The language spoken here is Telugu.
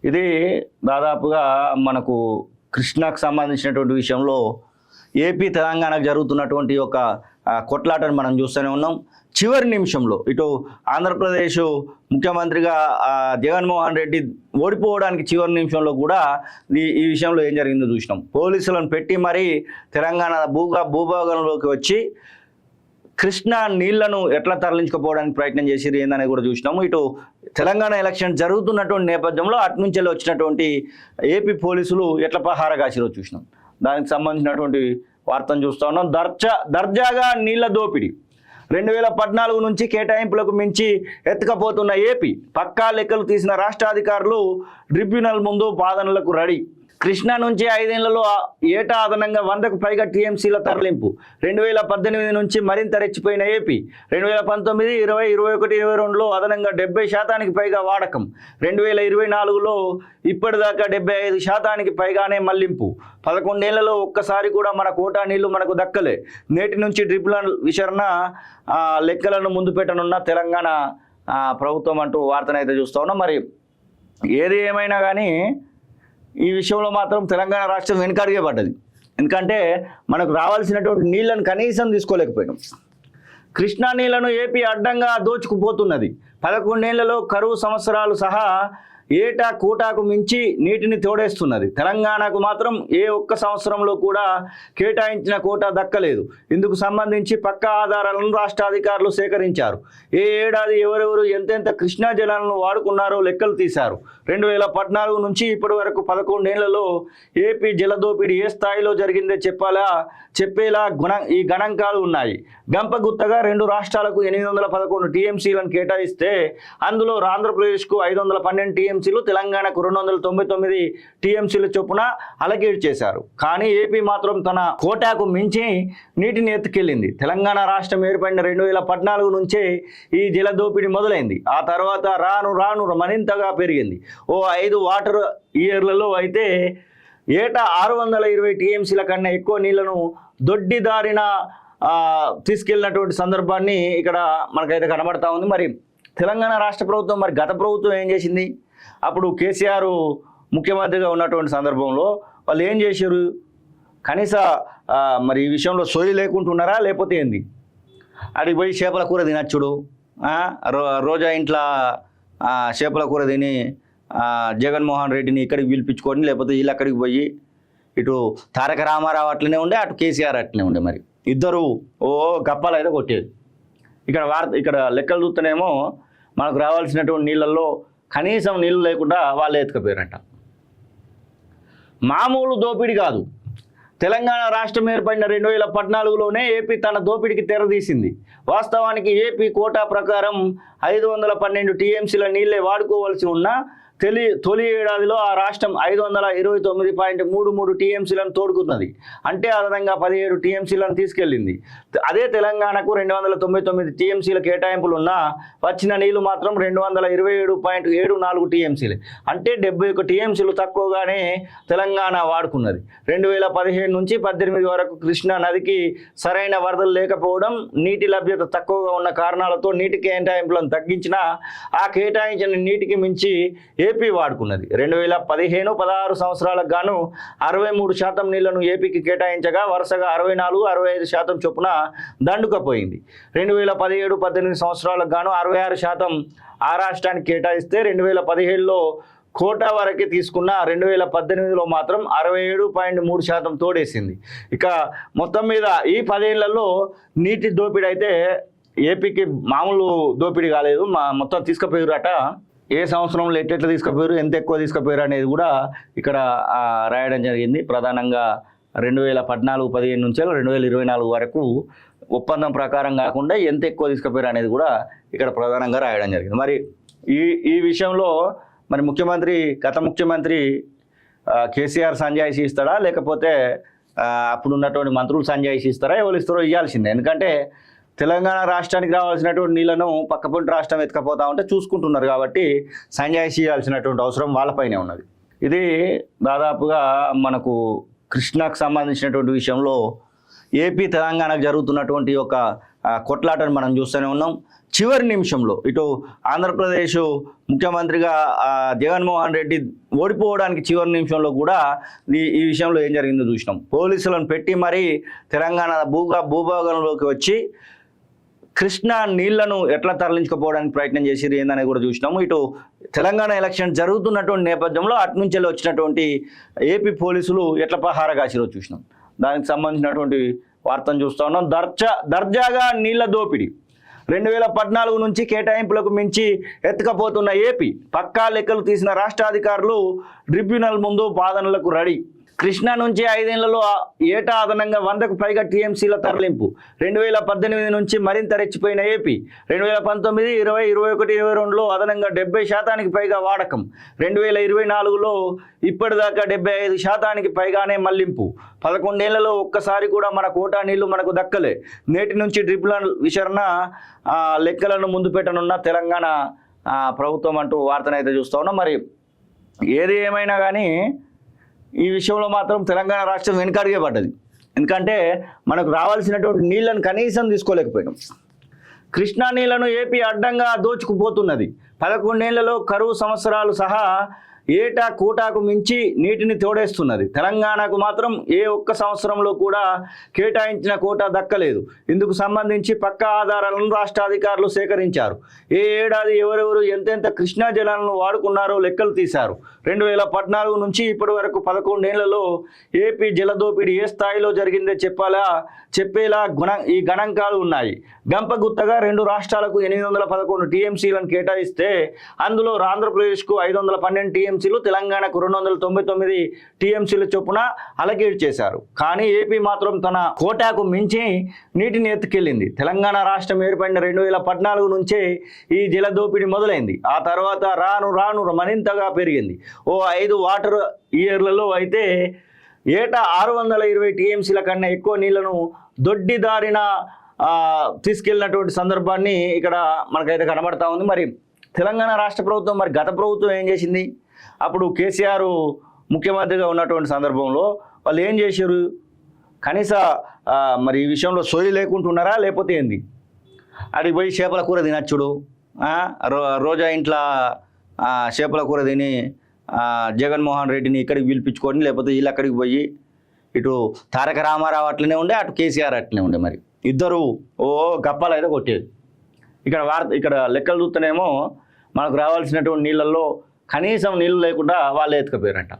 ఇది దాదాపుగా మనకు కృష్ణాకు సంబంధించినటువంటి విషయంలో ఏపీ తెలంగాణకు జరుగుతున్నటువంటి ఒక కొట్లాటను మనం చూస్తూనే ఉన్నాం. చివరి నిమిషంలో ఇటు ఆంధ్రప్రదేశ్ ముఖ్యమంత్రిగా జగన్మోహన్ రెడ్డి ఓడిపోవడానికి చివరి నిమిషంలో కూడా ఈ విషయంలో ఏం జరిగిందో చూసినాం. పోలీసులను పెట్టి మరీ తెలంగాణ భూభాగంలోకి వచ్చి కృష్ణా నీళ్లను ఎట్లా తరలించుకుపోవడానికి ప్రయత్నం చేసిరు ఏందనేది కూడా చూసినాము. ఇటు తెలంగాణ ఎలక్షన్ జరుగుతున్నటువంటి నేపథ్యంలో అటు నుంచి వచ్చినటువంటి ఏపీ పోలీసులు ఎట్లా పహార కాసిరో చూసినాం. దానికి సంబంధించినటువంటి వార్తను చూస్తూ ఉన్నాం. దర్జాగా నీళ్ల దోపిడీ 2014 నుంచి కేటాయింపులకు మించి ఎత్తుకపోతున్న ఏపీ పక్కా లెక్కలు తీసిన రాష్ట్ర అధికారులు ట్రిబ్యునల్ ముందు వాదనలకు రెడీ. కృష్ణా నుంచి 5 ఏళ్లలో ఏటా అదనంగా 100కు పైగా టీఎంసీల తరలింపు. 2018 నుంచి మరింత రెచ్చిపోయిన ఏపీ 2019, 20, 21, 22లో అదనంగా 70% పైగా వాడకం. 2024లో ఇప్పటిదాకా 75% పైగానే మళ్లింపు. 11 ఏళ్లలో ఒక్కసారి కూడా మన కోటా నీళ్లు మనకు దక్కలే. నేటి నుంచి ట్రిబ్యునల్ విచారణ లెక్కలను ముందు పెట్టనున్న తెలంగాణ ప్రభుత్వం అంటూ వార్తనైతే చూస్తూ ఉన్నాం. మరి ఏది ఏమైనా కానీ ఈ విషయంలో మాత్రం తెలంగాణ రాష్ట్రం వెనుకడిగే పడ్డది. ఎందుకంటే మనకు రావాల్సినటువంటి నీళ్లను కనీసం తీసుకోలేకపోయినాం. కృష్ణా నీళ్లను ఏపీ అడ్డంగా దోచుకుపోతున్నది. 11 ఏళ్లలో కరువు సంవత్సరాలు సహా ఏటా కోటాకు మించి నీటిని తోడేస్తున్నది. తెలంగాణకు మాత్రం ఏ ఒక్క సంవత్సరంలో కూడా కేటాయించిన కోటా దక్కలేదు. ఇందుకు సంబంధించి పక్కా ఆధారాలను రాష్ట్ర అధికారులు సేకరించారు. ఏ ఏడాది ఎవరెవరు ఎంతెంత కృష్ణా జలాలను వాడుకున్నారో లెక్కలు తీశారు. 2014 నుంచి ఇప్పటి వరకు 11 ఏళ్లలో ఏపీ జలదోపిడీ ఏ స్థాయిలో జరిగిందో చెప్పేలా ఈ గణాంకాలు ఉన్నాయి. గంపగుత్తగా 2 రాష్ట్రాలకు 811 టీఎంసీలను కేటాయిస్తే అందులో ఆంధ్రప్రదేశ్కు 512 టీఎంసీలు, తెలంగాణకు 299 టీఎంసీల చొప్పున అలకేట్ చేశారు. కానీ ఏపీ మాత్రం తన కోటాకు మించి నీటిని ఎత్తుకెళ్లింది. తెలంగాణ రాష్ట్రం ఏర్పడిన 2014 నుంచే ఈ జలదోపిడీ మొదలైంది. ఆ తర్వాత రాను మరింతగా పెరిగింది. 5 వాటర్ ఇయర్లలో అయితే ఏటా 620 టీఎంసీల కన్నా ఎక్కువ నీళ్లను దొడ్డిదారిన తీసుకెళ్ళినటువంటి సందర్భాన్ని ఇక్కడ మనకైతే కనబడతా ఉంది. మరి తెలంగాణ రాష్ట్ర ప్రభుత్వం మరి గత ప్రభుత్వం ఏం చేసింది? అప్పుడు కేసీఆర్ ముఖ్యమంత్రిగా ఉన్నటువంటి సందర్భంలో వాళ్ళు ఏం చేశారు? కనీస మరి ఈ విషయంలో సోయి లేకుంటున్నారా లేకపోతే ఏంది? అడిగి పోయి చేపల కూర తినచ్చుడు, రోజా ఇంట్లో చేపల కూర తిని జగన్మోహన్ రెడ్డిని ఇక్కడికి పిలిపించుకొని లేకపోతే వీళ్ళు అక్కడికి పోయి ఇటు తారక రామారావు అట్లనే ఉండే, అటు కేసీఆర్ అట్లనే ఉండే. మరి ఇద్దరు గప్పాలు అయితే కొట్టేది. ఇక్కడ లెక్కలు చూస్తేనేమో మనకు రావాల్సినటువంటి నీళ్ళల్లో కనీసం నీళ్ళు లేకుండా వాళ్ళే ఎత్తుకపోయారంట. మామూలు దోపిడీ కాదు. తెలంగాణ రాష్ట్రం ఏర్పడిన 2014లోనే ఏపీ తన దోపిడీకి తెరదీసింది. వాస్తవానికి ఏపీ కోటా ప్రకారం 512 టీఎంసీల నీళ్లే వాడుకోవాల్సి ఉన్నా తొలి ఏడాదిలో ఆ రాష్ట్రం 529.33 టీఎంసీలను తోడుకున్నది. అంటే అదనంగా 17 టీఎంసీలను తీసుకెళ్లింది. అదే తెలంగాణకు 299 టీఎంసీల కేటాయింపులు ఉన్నా వచ్చిన నీళ్లు మాత్రం 227.74 టీఎంసీలే. అంటే 71 టీఎంసీలు తక్కువగానే తెలంగాణ వాడుకున్నది. 2015 నుంచి 18 వరకు కృష్ణా నదికి సరైన వరదలు లేకపోవడం, నీటి లభ్యత తక్కువగా ఉన్న కారణాలతో నీటి కేటాయింపులను తగ్గించినా ఆ కేటాయించిన నీటికి మించి ఏపీ వాడుకున్నది. 2015-16 సంవత్సరాలకు గాను 63% నీళ్లను ఏపీకి కేటాయించగా వరుసగా 64, 65% చొప్పున దండుకపోయింది. 2017-18 సంవత్సరాలకు గాను 66% ఆ రాష్ట్రానికి కేటాయిస్తే 2017లో కోటా వరకే తీసుకున్న 2018లో మాత్రం 67.3% తోడేసింది. ఇక మొత్తం మీద ఈ 10 ఏళ్లలో నీటి దోపిడీ అయితే ఏపీకి మామూలు దోపిడీ కాలేదు. మొత్తం తీసుకుపోయారట. ఏ సంవత్సరంలో ఎట్లా తీసుకుపోయారు, ఎంత ఎక్కువ తీసుకుపోయారు అనేది కూడా ఇక్కడ రాయడం జరిగింది. ప్రధానంగా 2014-15 నుంచి 2024 వరకు ఒప్పందం ప్రకారం కాకుండా ఎంత ఎక్కువ తీసుకుపోయారు అనేది కూడా ఇక్కడ ప్రధానంగా రాయడం జరిగింది. మరి ఈ విషయంలో మరి గత ముఖ్యమంత్రి కేసీఆర్ సంజాయిషి ఇస్తాడా లేకపోతే అప్పుడు ఉన్నటువంటి మంత్రులు సంజాయిషి ఇస్తారా? ఎవరు ఇస్తారో ఇవ్వాల్సిందే. ఎందుకంటే తెలంగాణ రాష్ట్రానికి రావాల్సినటువంటి నీళ్లను పక్కపొంటి రాష్ట్రం ఎత్తుకపోతా ఉంటే చూసుకుంటున్నారు కాబట్టి సంజాయిషి ఇవ్వాల్సినటువంటి అవసరం వాళ్ళపైనే ఉన్నది. ఇది దాదాపుగా మనకు కృష్ణాకు సంబంధించినటువంటి విషయంలో ఏపీ తెలంగాణకు జరుగుతున్నటువంటి ఒక కొట్లాటను మనం చూస్తూనే ఉన్నాం. చివరి నిమిషంలో ఇటు ఆంధ్రప్రదేశ్ ముఖ్యమంత్రిగా జగన్మోహన్ రెడ్డి ఓడిపోవడానికి చివరి నిమిషంలో కూడా ఈ విషయంలో ఏం జరిగిందో చూసినాం. పోలీసులను పెట్టి మరీ తెలంగాణ భూభాగంలోకి వచ్చి కృష్ణా నీళ్లను ఎట్లా తరలించుకుపోవడానికి ప్రయత్నం చేసిరు ఏందనేది కూడా చూసినాము. ఇటు తెలంగాణ ఎలక్షన్ జరుగుతున్నటువంటి నేపథ్యంలో అటు నుంచి వచ్చినటువంటి ఏపీ పోలీసులు ఎట్లా పహార కాసిరో చూసినాం. దానికి సంబంధించినటువంటి వార్తను చూస్తూ ఉన్నాం. దర్జాగా నీళ్ల దోపిడీ 2014 నుంచి కేటాయింపులకు మించి ఎత్తుకపోతున్న ఏపీ పక్కా లెక్కలు తీసిన రాష్ట్ర అధికారులు ట్రిబ్యునల్ ముందు వాదనలకు రెడీ. కృష్ణా నుంచి 5 ఏళ్లలో ఏటా అదనంగా 100కు పైగా టీఎంసీల తరలింపు. 2018 నుంచి మరింత రెచ్చిపోయిన ఏపీ 2019, 20, 21, 22లో అదనంగా 70% పైగా వాడకం. 2024లో ఇప్పటిదాకా 75% పైగానే మళ్లింపు. 11 ఏళ్లలో ఒక్కసారి కూడా మన కోటా నీళ్లు మనకు దక్కలే. నేటి నుంచి ట్రిబ్యునల్ విచారణ లెక్కలను ముందు పెట్టనున్న తెలంగాణ ప్రభుత్వం అంటూ వార్తనైతే చూస్తూ ఉన్నాం. మరి ఏది ఏమైనా కానీ ఈ విషయంలో మాత్రం తెలంగాణ రాష్ట్రం వెనుకడిగే పడ్డది. ఎందుకంటే మనకు రావాల్సినటువంటి నీళ్లను కనీసం తీసుకోలేకపోయినాం. కృష్ణా నీళ్లను ఏపీ అడ్డంగా దోచుకుపోతున్నది. 11 ఏళ్లలో కరువు సంవత్సరాలు సహా ఏటా కోటాకు మించి నీటిని తోడేస్తున్నది. తెలంగాణకు మాత్రం ఏ ఒక్క సంవత్సరంలో కూడా కేటాయించిన కోటా దక్కలేదు. ఇందుకు సంబంధించి పక్కా ఆధారాలను రాష్ట్ర అధికారులు సేకరించారు. ఏ ఏడాది ఎవరెవరు ఎంతెంత కృష్ణా జలాలను వాడుకున్నారో లెక్కలు తీశారు. 2014 నుంచి ఇప్పటి వరకు 11 ఏళ్లలో ఏపీ జలదోపిడీ ఏ స్థాయిలో జరిగిందో చెప్పేలా ఈ గణాంకాలు ఉన్నాయి. గంపగుత్తగా 2 రాష్ట్రాలకు 811 టీఎంసీలను కేటాయిస్తే అందులో ఆంధ్రప్రదేశ్కు 512 టీఎంసీలు, తెలంగాణకు 299 టీఎంసీల చొప్పున అలకేట్ చేశారు. కానీ ఏపీ మాత్రం తన కోటాకు మించి నీటిని ఎత్తుకెళ్లింది. తెలంగాణ రాష్ట్రం ఏర్పడిన 2014 నుంచే ఈ జలదోపిడీ మొదలైంది. ఆ తర్వాత రాను మరింతగా పెరిగింది. 5 వాటర్ ఇయర్లలో అయితే ఏటా 620 టీఎంసీల కన్నా ఎక్కువ నీళ్లను దొడ్డిదారిన తీసుకెళ్ళినటువంటి సందర్భాన్ని ఇక్కడ మనకైతే కనబడతా ఉంది. మరి తెలంగాణ రాష్ట్ర ప్రభుత్వం మరి గత ప్రభుత్వం ఏం చేసింది? అప్పుడు కేసీఆర్ ముఖ్యమంత్రిగా ఉన్నటువంటి సందర్భంలో వాళ్ళు ఏం చేశారు? కనీస మరి ఈ విషయంలో సోయి లేకుంటున్నారా లేకపోతే ఏంది? అడిగి పోయి చేపల కూర తినచ్చుడు, రోజా ఇంట్లో చేపల కూర తిని జగన్మోహన్ రెడ్డిని ఇక్కడికి పిలిపించుకొని, లేకపోతే వీళ్ళు అక్కడికి పోయి ఇటు తారక రామారావు అట్లనే ఉండే, అటు కేసీఆర్ అట్లనే ఉండే. మరి ఇద్దరు గప్పాలు అయితే కొట్టేది. ఇక్కడ లెక్కలు చూస్తేనేమో మనకు రావాల్సినటువంటి నీళ్ళల్లో కనీసం నీళ్ళు లేకుండా వాళ్ళే ఎత్తుకపోయారంట.